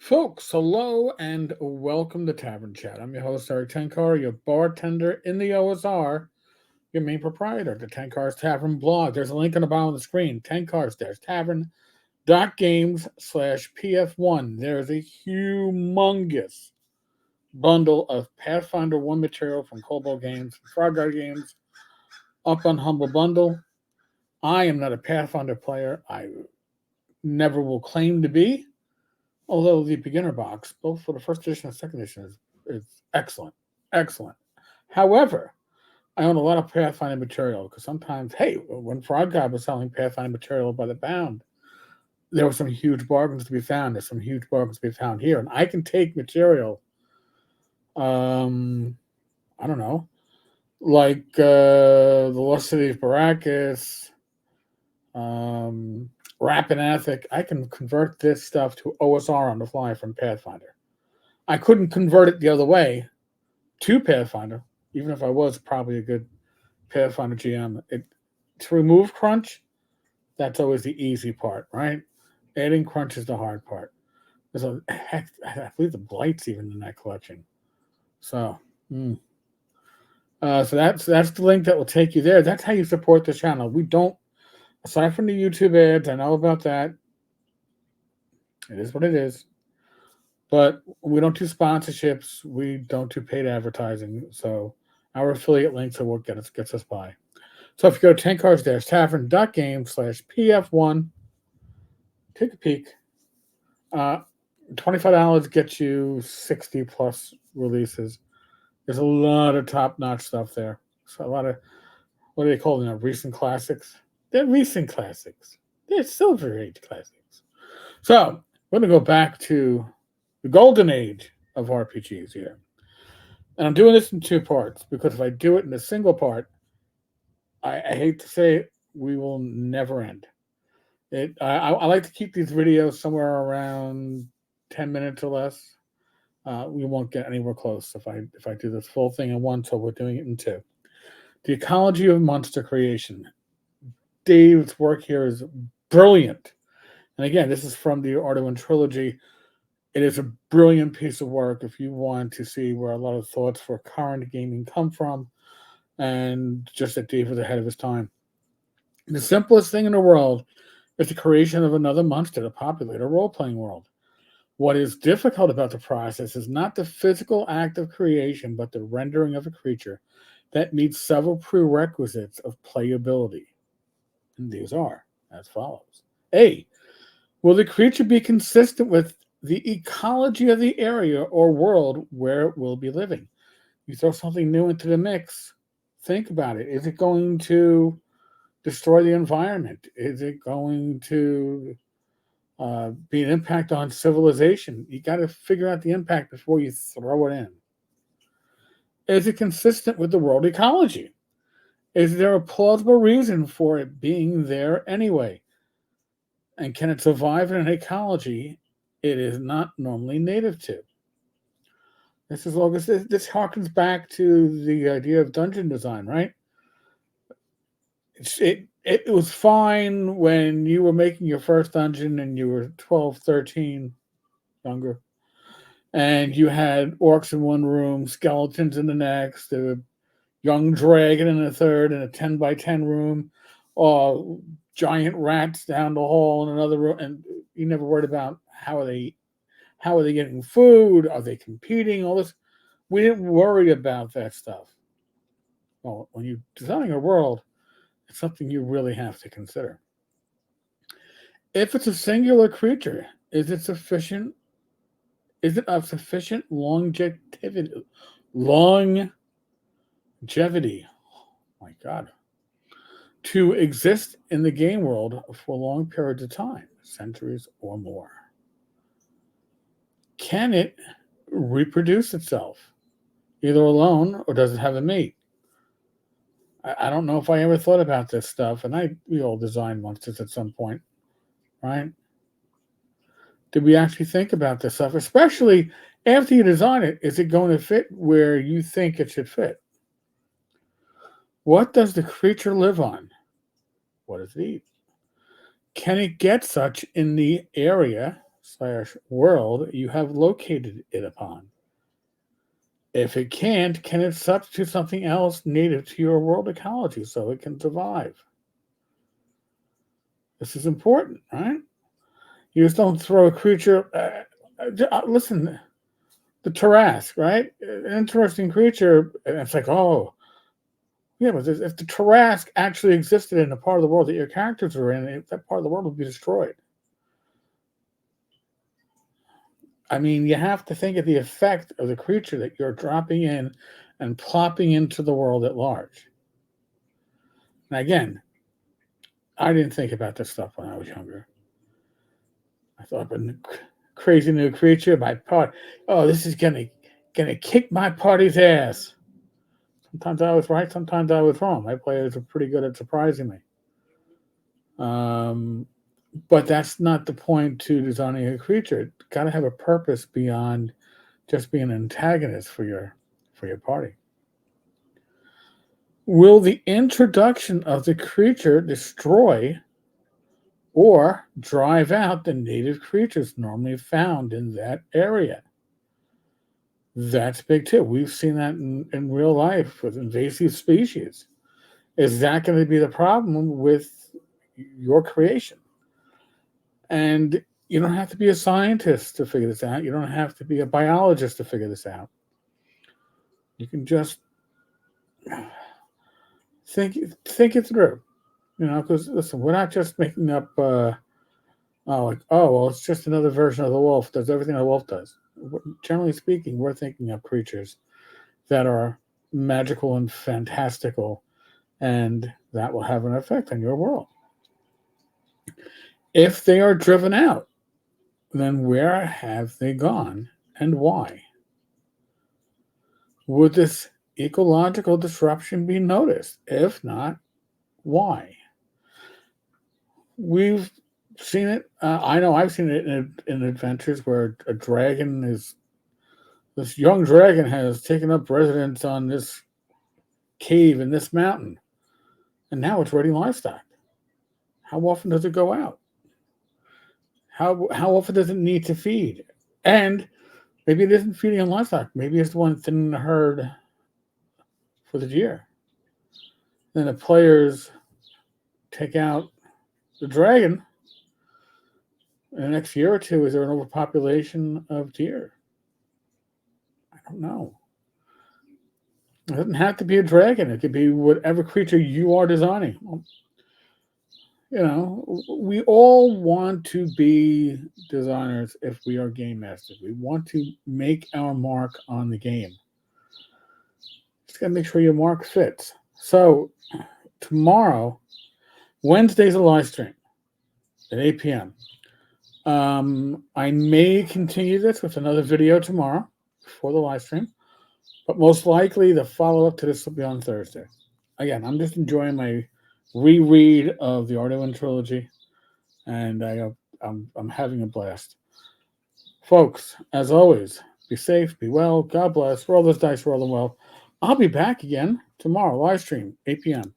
Folks, hello and welcome to Tavern Chat. I'm your host, Eric Tenkar, your bartender in the OSR, your main proprietor, the Tenkar's Tavern blog. There's a link on the bottom of the screen, tenkar's-tavern.games/PF1. There's a humongous bundle of Pathfinder 1 material from Kobold Games, Frog Guard Games, up on Humble Bundle. I am not a Pathfinder player. I never will claim to be. Although the beginner box, both for the first edition and second edition, is excellent. Excellent. However, I own a lot of Pathfinder material because sometimes, hey, when Frog God was selling Pathfinder material by the pound, there were some huge bargains to be found. There's some huge bargains to be found here. And I can take material, I don't know, like the Lost City of Baracus, Rapid Ethic. I can convert this stuff to OSR on the fly from Pathfinder. I couldn't convert it the other way to Pathfinder, even if I was probably a good Pathfinder GM. To remove crunch, that's always the easy part, right? Adding crunch is the hard part. There's I believe the Blight's even in that collection. So, so that's the link that will take you there. That's how you support the channel. We don't, aside from the YouTube ads, I know about that. It is what it is. But we don't do sponsorships. We don't do paid advertising. So our affiliate links are what gets us by. So if you go to tankars-tavern.games/PF1, take a peek. $25 gets you 60 plus releases. There's a lot of top-notch stuff there. So a lot of, what do they call them? Recent classics? They're recent classics. They're Silver Age classics. So we're going to go back to the golden age of RPGs here. And I'm doing this in two parts because if I do it in a single part, I hate to say it, we will never end. I like to keep these videos somewhere around 10 minutes or less. We won't get anywhere close if I do this full thing in one, so we're doing it in two. The Ecology of Monster Creation. Dave's work here is brilliant. And again, this is from the Arduin trilogy. It is a brilliant piece of work if you want to see where a lot of thoughts for current gaming come from, and just that Dave was ahead of his time. The simplest thing in the world is the creation of another monster to populate a role-playing world. What is difficult about the process is not the physical act of creation, but the rendering of a creature that meets several prerequisites of playability. And these are as follows. A, will the creature be consistent with the ecology of the area or world where it will be living? You throw something new into the mix, think about it. Is it going to destroy the environment? Is it going to be an impact on civilization? You got to figure out the impact before you throw it in. Is it consistent with the world ecology? Is there a plausible reason for it being there anyway? And can it survive in an ecology it is not normally native to? This harkens back to the idea of dungeon design, right? It was fine when you were making your first dungeon and you were 12, 13, younger, and you had orcs in one room, skeletons in the next, a young dragon in the third, and a 10 by 10 room, or giant rats down the hall in another room, and you never worried about how are they getting food, are they competing, all this. We didn't worry about that stuff. Well, when you're designing a world, it's something you really have to consider. If it's a singular creature, is it of sufficient longevity? Longevity. Oh my God. To exist in the game world for long periods of time, centuries or more. Can it reproduce itself, either alone or does it have a mate? I don't know if I ever thought about this stuff, and we all designed monsters at some point, right? Did we actually think about this stuff? Especially after you design it, is it going to fit where you think it should fit? What does the creature live on? What does it eat? Can it get such in the area world you have located it upon. If it can't, can it substitute something else native to your world ecology so it can survive? This is important, right? You just don't throw a creature. Listen, the Tarrasque, right? An interesting creature. And it's like, oh, yeah, but if the Tarrasque actually existed in a part of the world that your characters are in, that part of the world would be destroyed. I mean, you have to think of the effect of the creature that you're dropping in and plopping into the world at large. Now, again, I didn't think about this stuff when I was younger. I thought, but crazy new creature, my part. Oh, this is gonna kick my party's ass. Sometimes I was right, sometimes I was wrong. My players are pretty good at surprising me. But that's not the point to designing a creature. It's got to have a purpose beyond just being an antagonist for your party. Will the introduction of the creature destroy or drive out the native creatures normally found in that area? That's big too. We've seen that in real life with invasive species. Is that going to be the problem with your creation? And you don't have to be a scientist to figure this out. You don't have to be a biologist to figure this out. You can just think it through. Because listen, we're not just making up. It's just another version of the wolf. Does everything a wolf does. Generally speaking, we're thinking of creatures that are magical and fantastical, and that will have an effect on your world. If they are driven out, then where have they gone and why? Would this ecological disruption be noticed? If not, why? We've seen it. I know I've seen it in adventures where this young dragon has taken up residence on this cave in this mountain, and now it's raiding livestock. How often does it go out? How often does it need to feed? And maybe it isn't feeding on livestock. Maybe it's the one thinning the herd for the deer. Then the players take out the dragon. In the next year or two, is there an overpopulation of deer? I don't know. It doesn't have to be a dragon. It could be whatever creature you are designing. We all want to be designers if we are game masters. We want to make our mark on the game. Just got to make sure your mark fits. So tomorrow, Wednesday's a live stream at 8 p.m. I may continue this with another video tomorrow for the live stream, but most likely the follow-up to this will be on Thursday. Again, I'm just enjoying my reread of the Arduin trilogy, and I'm having a blast. Folks, as always, be safe, be well, God bless, roll those dice, roll them well. I'll be back again tomorrow, live stream, 8 p.m.